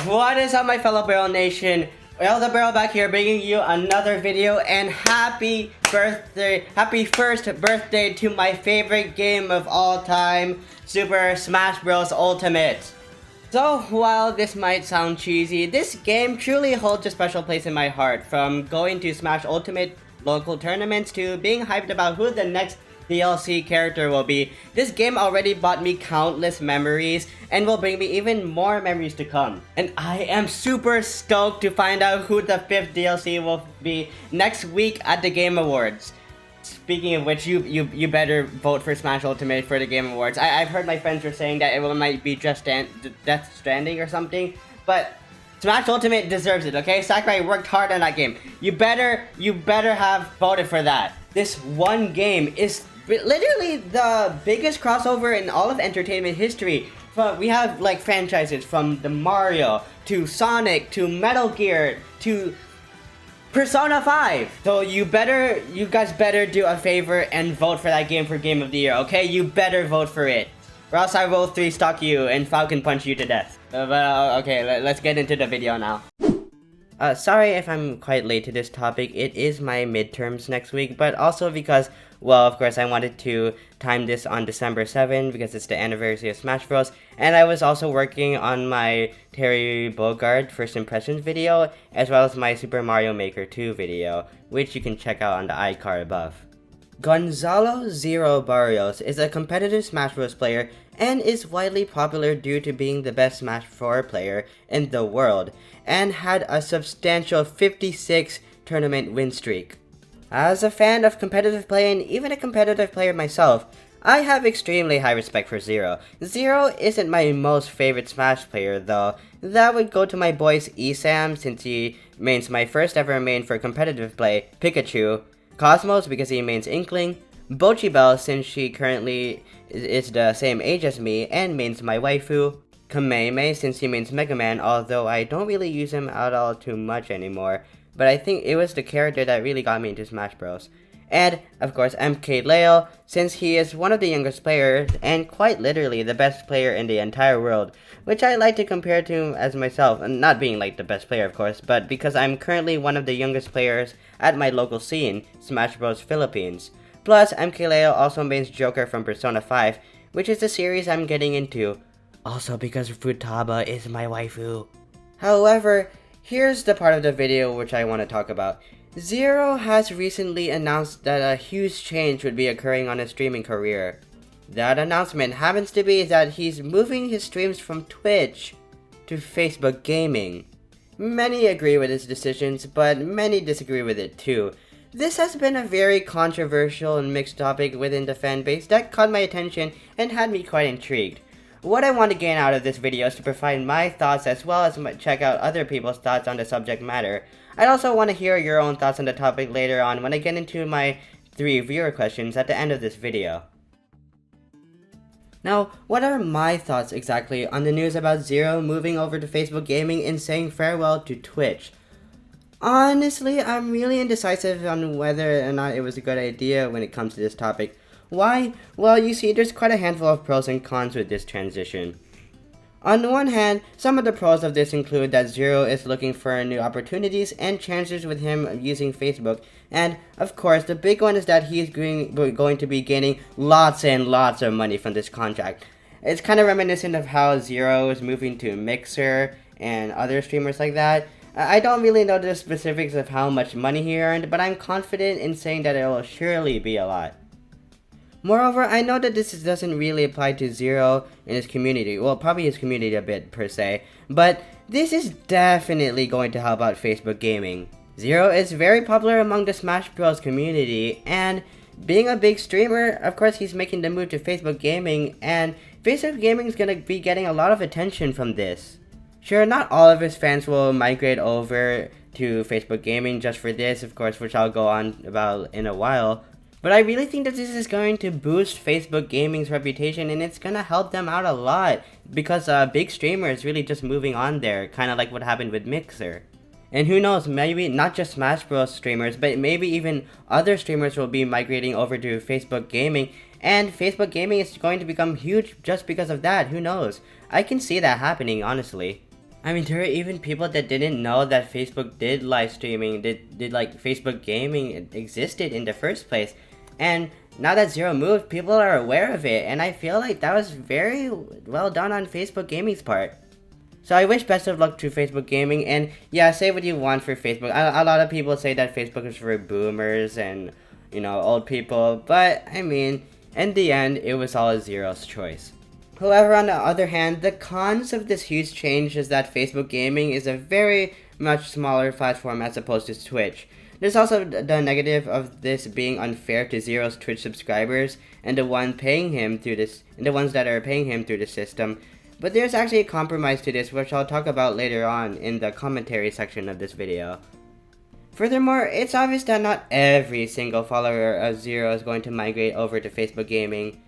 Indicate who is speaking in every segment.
Speaker 1: What is up, my fellow Barrel Nation? Elder Barrel back here bringing you another video, and happy first birthday to my favorite game of all time, Super Smash Bros. Ultimate. So, while this might sound cheesy, this game truly holds a special place in my heart, from going to Smash Ultimate local tournaments to being hyped about who the next DLC character will be. This game already brought me countless memories and will bring me even more memories to come. And I am super stoked to find out who the 5th DLC will be next week at the Game Awards. Speaking of which, you better vote for Smash Ultimate for the Game Awards. I've heard my friends were saying that it might be just Death Stranding or something, but Smash Ultimate deserves it, okay? Sakurai worked hard on that game. You better have voted for that. This one game is literally the biggest crossover in all of entertainment history. We have like franchises from the Mario to Sonic to Metal Gear to Persona 5. So you guys better do a favor and vote for that game for Game of the Year, okay? You better vote for it, or else I will 3-stock you and Falcon punch you to death. Okay, let's get into the video now. Sorry if I'm quite late to this topic. It is my midterms next week, but also because, well, of course, I wanted to time this on December 7 because it's the anniversary of Smash Bros. And I was also working on my Terry Bogard First Impressions video, as well as my Super Mario Maker 2 video, which you can check out on the iCard above. Gonzalo "ZeRo" Barrios is a competitive Smash Bros. Player and is widely popular due to being the best Smash 4 player in the world, and had a substantial 56 tournament win streak. As a fan of competitive play and even a competitive player myself, I have extremely high respect for ZeRo. ZeRo isn't my most favorite Smash player though. That would go to my boys Esam, since he mains my first ever main for competitive play, Pikachu, Cosmos because he mains Inkling, Bochibel since she currently is the same age as me and mains my waifu, Kameme since he mains Mega Man, although I don't really use him at all too much anymore, but I think it was the character that really got me into Smash Bros. And, of course, MKLeo, since he is one of the youngest players and quite literally the best player in the entire world, which I like to compare to as myself, and not being like the best player of course, but because I'm currently one of the youngest players at my local scene, Smash Bros. Philippines. Plus, MKLeo also mains Joker from Persona 5, which is the series I'm getting into, also because Futaba is my waifu. However, here's the part of the video which I want to talk about. ZeRo has recently announced that a huge change would be occurring on his streaming career. That announcement happens to be that he's moving his streams from Twitch to Facebook Gaming. Many agree with his decisions, but many disagree with it too. This has been a very controversial and mixed topic within the fanbase that caught my attention and had me quite intrigued. What I want to gain out of this video is to provide my thoughts as well as check out other people's thoughts on the subject matter. I also want to hear your own thoughts on the topic later on when I get into my 3 viewer questions at the end of this video. Now, what are my thoughts exactly on the news about ZeRo moving over to Facebook Gaming and saying farewell to Twitch? Honestly, I'm really indecisive on whether or not it was a good idea when it comes to this topic. Why? Well, you see, there's quite a handful of pros and cons with this transition. On the one hand, some of the pros of this include that ZeRo is looking for new opportunities and chances with him using Facebook, and of course the big one is that he's going to be gaining lots and lots of money from this contract. It's kind of reminiscent of how ZeRo is moving to Mixer and other streamers like that. I don't really know the specifics of how much money he earned, but I'm confident in saying that it will surely be a lot. Moreover, I know that this doesn't really apply to ZeRo and his community, well, probably his community a bit per se, but this is definitely going to help out Facebook Gaming. ZeRo is very popular among the Smash Bros. Community, and being a big streamer, of course he's making the move to Facebook Gaming, and Facebook Gaming is going to be getting a lot of attention from this. Sure, not all of his fans will migrate over to Facebook Gaming just for this, of course, which I'll go on about in a while. But I really think that this is going to boost Facebook Gaming's reputation, and it's going to help them out a lot because big streamer is really just moving on there, kind of like what happened with Mixer. And who knows, maybe not just Smash Bros. Streamers, but maybe even other streamers will be migrating over to Facebook Gaming, and Facebook Gaming is going to become huge just because of that, who knows. I can see that happening, honestly. I mean, there are even people that didn't know that Facebook did live streaming, did like Facebook gaming existed in the first place. And now that ZeRo moved, people are aware of it, and I feel like that was very well done on Facebook gaming's part. So I wish best of luck to Facebook gaming, and yeah, say what you want for Facebook. A lot of people say that Facebook is for boomers and, you know, old people, but I mean, in the end, it was all ZeRo's choice. However, on the other hand, the cons of this huge change is that Facebook Gaming is a very much smaller platform as opposed to Twitch. There's also the negative of this being unfair to ZeRo's Twitch subscribers and the ones that are paying him through the system. But there's actually a compromise to this, which I'll talk about later on in the commentary section of this video. Furthermore, it's obvious that not every single follower of ZeRo is going to migrate over to Facebook Gaming.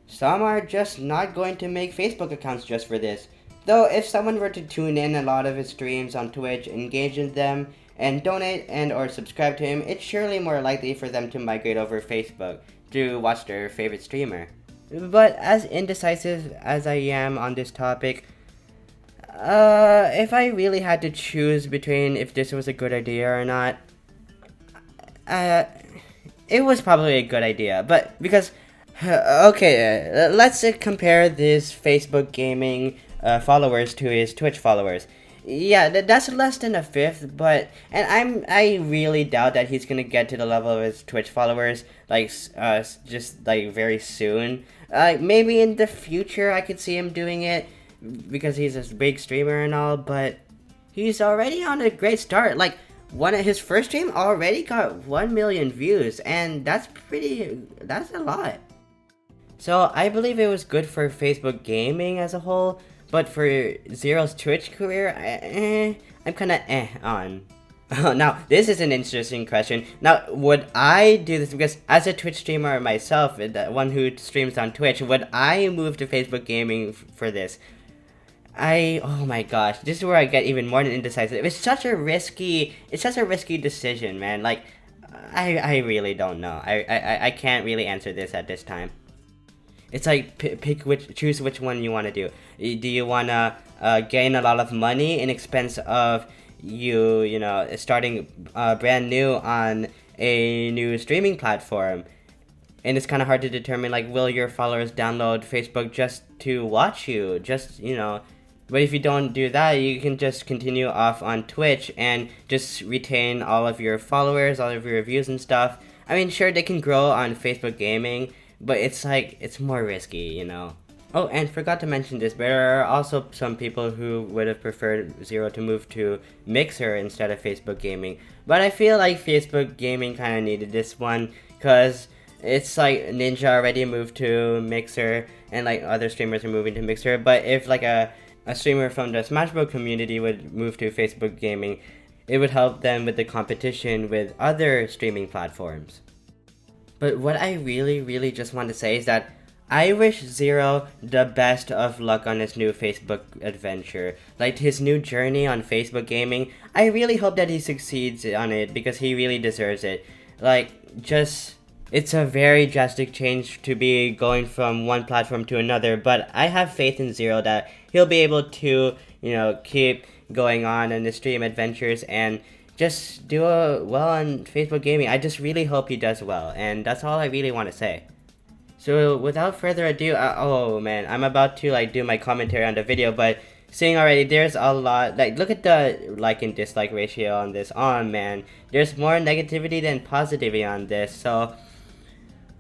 Speaker 1: Some are just not going to make Facebook accounts just for this. Though if someone were to tune in a lot of his streams on Twitch, engage in them, and donate and or subscribe to him, it's surely more likely for them to migrate over Facebook to watch their favorite streamer. But as indecisive as I am on this topic, if I really had to choose between if this was a good idea or not, it was probably a good idea, but because okay, let's compare this Facebook gaming followers to his Twitch followers. Yeah, that's less than a fifth, but I really doubt that he's gonna get to the level of his Twitch followers just like very soon. Maybe in the future I could see him doing it because he's a big streamer and all, but he's already on a great start. Like his first stream already got 1 million views, and that's a lot. So I believe it was good for Facebook gaming as a whole, but for ZeRo's Twitch career, I'm kinda on. Now, this is an interesting question. Now, would I do this, because as a Twitch streamer myself, the one who streams on Twitch, would I move to Facebook gaming for this? Oh my gosh, this is where I get even more indecisive. It's such a risky decision, man. Like, I really don't know. I can't really answer this at this time. It's like choose which one you want to do. Do you want to gain a lot of money in expense of you know, starting brand new on a new streaming platform? And it's kind of hard to determine, like, will your followers download Facebook just to watch you? Just, you know, but if you don't do that, you can just continue off on Twitch and just retain all of your followers, all of your reviews and stuff. I mean, sure, they can grow on Facebook Gaming, but it's like, it's more risky, you know. Oh, and forgot to mention this, but there are also some people who would have preferred ZeRo to move to Mixer instead of Facebook Gaming. But I feel like Facebook Gaming kind of needed this one, because it's like Ninja already moved to Mixer, and like other streamers are moving to Mixer. But if like a streamer from the Smash Bros community would move to Facebook Gaming, it would help them with the competition with other streaming platforms. But what I really just want to say is that I wish ZeRo the best of luck on his new Facebook adventure. Like, his new journey on Facebook Gaming, I really hope that he succeeds on it, because he really deserves it. Like, it's a very drastic change to be going from one platform to another, but I have faith in ZeRo that he'll be able to, you know, keep going on in the stream adventures and just do well on Facebook Gaming. I just really hope he does well, and that's all I really want to say. So without further ado, oh man, I'm about to like do my commentary on the video, but seeing already there's a lot, like, look at the like and dislike ratio on this. Oh man, there's more negativity than positivity on this, so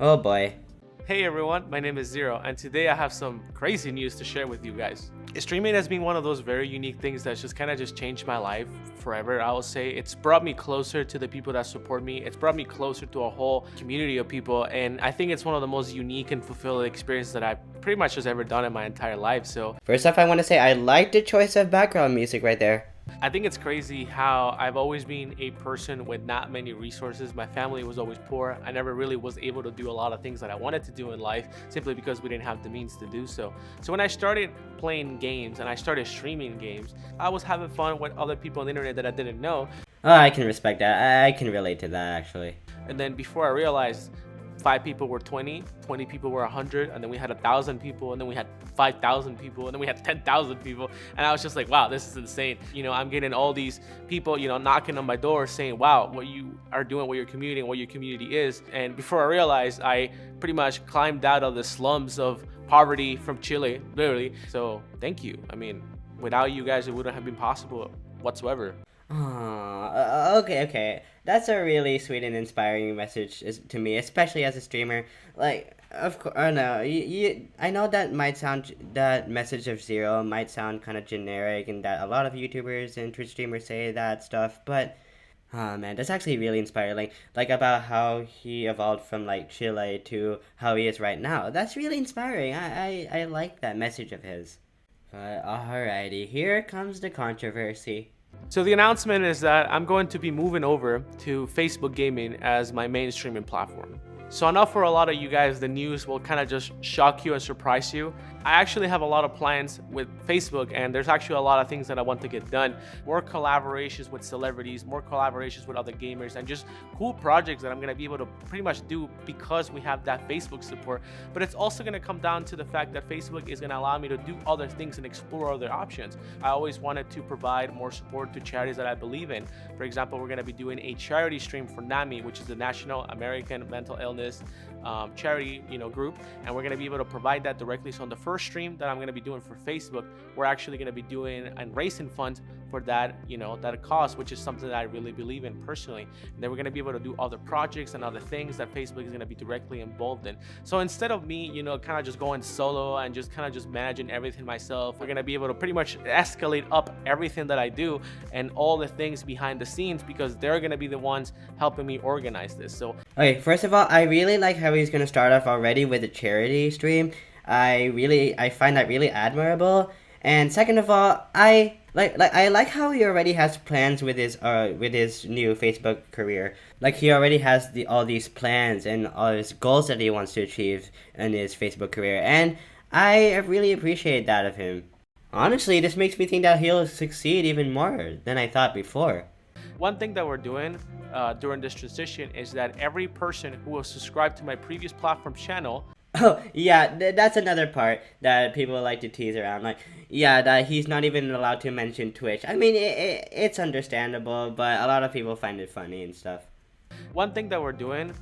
Speaker 1: oh boy.
Speaker 2: Hey everyone, my name is ZeRo, and today I have some crazy news to share with you guys. Streaming has been one of those very unique things that's just kind of just changed my life forever. I will say it's brought me closer to the people that support me. It's brought me closer to a whole community of people, and I think it's one of the most unique and fulfilling experiences that I've pretty much just ever done in my entire life. So
Speaker 1: first off, I want to say I like the choice of background music right there.
Speaker 2: I think it's crazy how I've always been a person with not many resources. My family was always poor. I never really was able to do a lot of things that I wanted to do in life simply because we didn't have the means to do so. So when I started playing games and I started streaming games, I was having fun with other people on the internet that I didn't know.
Speaker 1: Oh, I can respect that. I can relate to that, actually.
Speaker 2: And then before I realized 5 people were 20, 20 people were 100, and then we had 1,000 people, and then we had 5,000 people, and then we had 10,000 people. And I was just like, wow, this is insane. You know, I'm getting all these people, you know, knocking on my door saying, wow, what you are doing, what your community and what your community is. And before I realized, I pretty much climbed out of the slums of poverty from Chile, literally. So thank you. I mean, without you guys, it wouldn't have been possible whatsoever.
Speaker 1: Okay. That's a really sweet and inspiring message to me, especially as a streamer. Like, of course, I know I know that that message of ZeRo might sound kind of generic, and that a lot of YouTubers and Twitch streamers say that stuff, but oh man, that's actually really inspiring. Like about how he evolved from like Chile to how he is right now. That's really inspiring. I like that message of his. But alrighty, here comes the controversy.
Speaker 2: So the announcement is that I'm going to be moving over to Facebook Gaming as my main streaming platform. So I know for a lot of you guys, the news will kind of just shock you and surprise you. I actually have a lot of plans with Facebook, and there's actually a lot of things that I want to get done. More collaborations with celebrities, more collaborations with other gamers, and just cool projects that I'm going to be able to pretty much do because we have that Facebook support. But it's also going to come down to the fact that Facebook is going to allow me to do other things and explore other options. I always wanted to provide more support to charities that I believe in. For example, we're going to be doing a charity stream for NAMI, which is the National American Mental Illness charity, group, and we're going to be able to provide that directly. So on the first stream that I'm going to be doing for Facebook, we're actually going to be doing and raising funds for that, that cause, which is something that I really believe in personally. And then we're going to be able to do other projects and other things that Facebook is going to be directly involved in. So instead of me, kind of just going solo and just kind of just managing everything myself, we're going to be able to pretty much escalate up everything that I do and all the things behind the scenes, because they're going to be the ones helping me organize this. So
Speaker 1: okay, first of all, I really like how he's going to start off already with a charity stream. I find that really admirable. And second of all, I like how he already has plans with his new Facebook career. Like he already has all these plans and all his goals that he wants to achieve in his Facebook career, and I really appreciate that of him. Honestly, this makes me think that he'll succeed even more than I thought before.
Speaker 2: One thing that we're doing during this transition is that every person who will subscribe to my previous platform channel.
Speaker 1: Oh, yeah, that's another part that people like to tease around. Like, yeah, that he's not even allowed to mention Twitch. I mean, it's understandable, but a lot of people find it funny and stuff.
Speaker 2: One thing that we're doing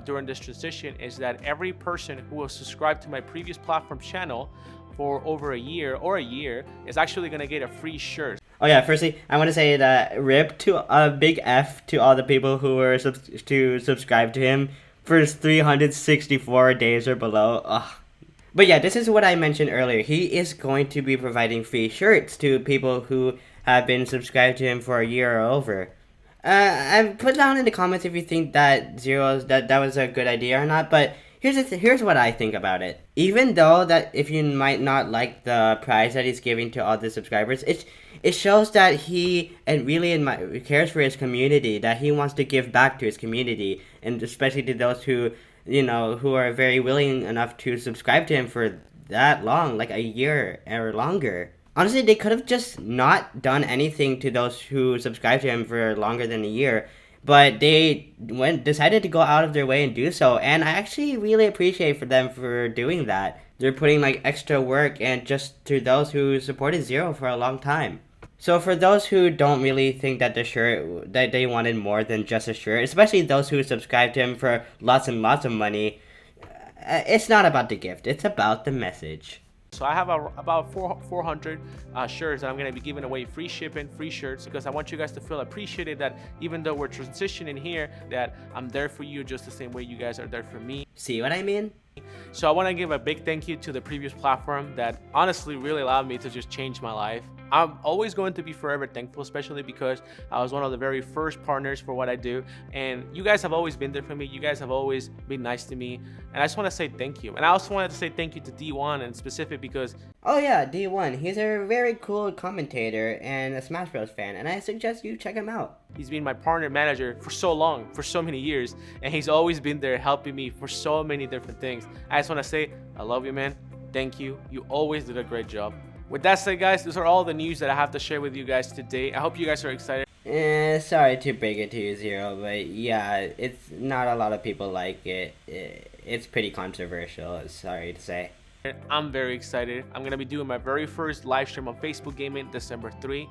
Speaker 2: during this transition is that every person who will subscribe to my previous platform channel for over a year is actually going to get a free shirt.
Speaker 1: Oh yeah, firstly, I want to say that RIP to a big F to all the people who were to subscribe to him for 364 days or below. Ugh. But yeah, this is what I mentioned earlier. He is going to be providing free shirts to people who have been subscribed to him for a year or over. And put down in the comments if you think that that was a good idea or not, but here's what I think about it. Even though that if you might not like the prize that he's giving to all the subscribers, it shows that he really cares for his community, that he wants to give back to his community, and especially to those who are very willing enough to subscribe to him for that long, like a year or longer. Honestly, they could have just not done anything to those who subscribed to him for longer than a year, but they decided to go out of their way and do so, and I actually really appreciate them for doing that. They're putting like extra work, and just to those who supported ZeRo for a long time. So for those who don't really think that that they wanted more than just a shirt, especially those who subscribed to him for lots and lots of money, it's not about the gift, it's about the message.
Speaker 2: So I have about 400 shirts that I'm going to be giving away, free shipping, free shirts, because I want you guys to feel appreciated, that even though we're transitioning here, that I'm there for you just the same way you guys are there for me.
Speaker 1: See what I mean?
Speaker 2: So I want to give a big thank you to the previous platform that honestly really allowed me to just change my life. I'm always going to be forever thankful, especially because I was one of the very first partners for what I do, and you guys have always been there for me. You guys have always been nice to me, and I just want to say thank you. And I also wanted to say thank you to D1 in specific, because
Speaker 1: oh yeah, D1, he's a very cool commentator and a Smash Bros fan, and I suggest you check him out.
Speaker 2: He's been my partner manager for so long, for so many years, and he's always been there helping me for so many different things. I just want to say I love you, man. Thank you. You always did a great job. With that said, guys, those are all the news that I have to share with you guys today. I hope you guys are excited.
Speaker 1: Sorry to break it to you, Zero, but yeah, it's not a lot of people like it. It's pretty controversial, sorry to say.
Speaker 2: I'm very excited. I'm gonna be doing my very first live stream on Facebook Gaming December 3.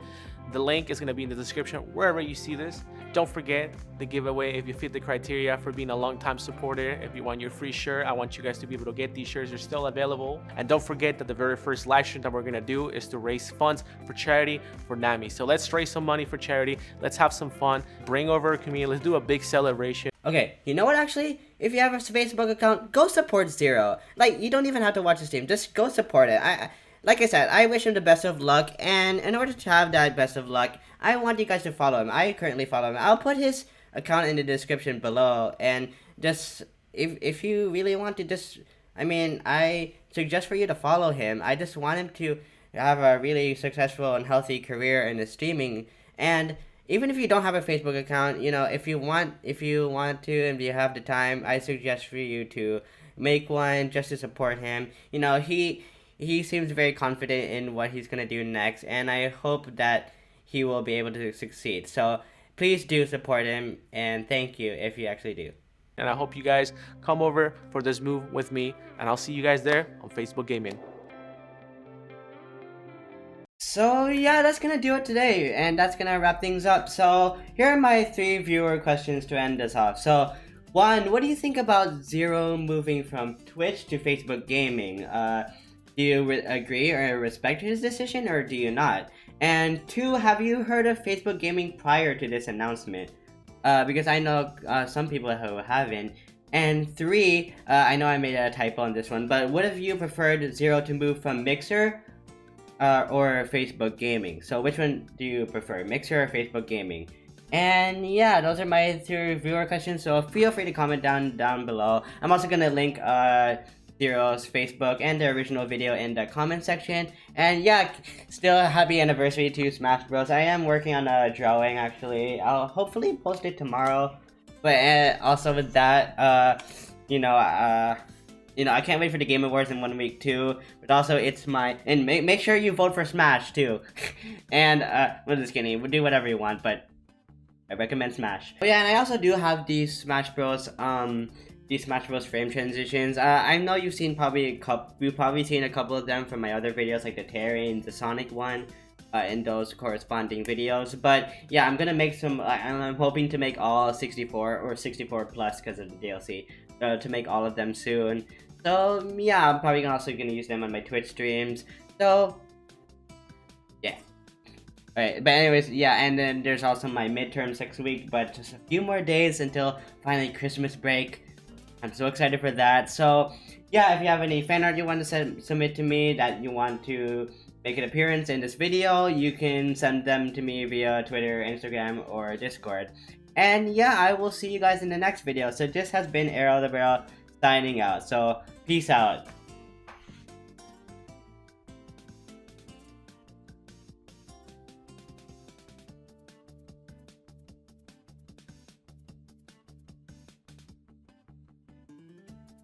Speaker 2: The link is gonna be in the description wherever you see this. Don't forget the giveaway if you fit the criteria for being a long-time supporter. If you want your free shirt, I want you guys to be able to get these shirts. They're still available. And don't forget that the very first live stream that we're gonna do is to raise funds for charity for NAMI. So let's raise some money for charity. Let's have some fun. Bring over a community. Let's do a big celebration.
Speaker 1: Okay, you know what actually? If you have a Facebook account, go support ZeRo. Like, you don't even have to watch the stream. Just go support it. Like I said, I wish him the best of luck, and in order to have that best of luck, I want you guys to follow him. I currently follow him. I'll put his account in the description below, and just, if you really want to just, I suggest for you to follow him. I just want him to have a really successful and healthy career in the streaming, and even if you don't have a Facebook account, you know, if you want to and you have the time, I suggest for you to make one just to support him. You know, he seems very confident in what he's gonna do next, and I hope that he will be able to succeed. So please do support him, and thank you if you actually do.
Speaker 2: And I hope you guys come over for this move with me, and I'll see you guys there on Facebook Gaming.
Speaker 1: So yeah, that's gonna do it today, and that's gonna wrap things up. So here are my 3 viewer questions to end us off. So 1, what do you think about ZeRo moving from Twitch to Facebook Gaming? Do you agree or respect his decision, or do you not? And 2, have you heard of Facebook Gaming prior to this announcement? Because I know some people who haven't. And 3, I know I made a typo on this one, but would have you preferred ZeRo to move from Mixer or Facebook Gaming? So which one do you prefer, Mixer or Facebook Gaming? And yeah, those are my 3 viewer questions, so feel free to comment down below. I'm also gonna link ZeRo's Facebook and the original video in the comment section. And yeah, still happy anniversary to Smash Bros. I am working on a drawing actually. I'll hopefully post it tomorrow. But also with that, I can't wait for the Game Awards in 1 week too. But also, it's my, and make sure you vote for Smash too. And well, just kidding. We'll do whatever you want, but I recommend Smash. Oh yeah, and I also do have these Smash Bros. Frame transitions. I know you've seen you've probably seen a couple of them from my other videos, like the Terry and the Sonic one. In those corresponding videos, but yeah, I'm gonna make some. I'm hoping to make all 64 or 64 plus because of the DLC. To make all of them soon. So yeah, I'm probably also gonna use them on my Twitch streams. So yeah. Alright, but anyways, yeah, and then there's also my midterms next week, but just a few more days until finally Christmas break. I'm so excited for that. So yeah, if you have any fan art you want to submit to me that you want to make an appearance in this video, you can send them to me via Twitter, Instagram, or Discord. And yeah, I will see you guys in the next video. So this has been Arrow the Barrel signing out. So peace out.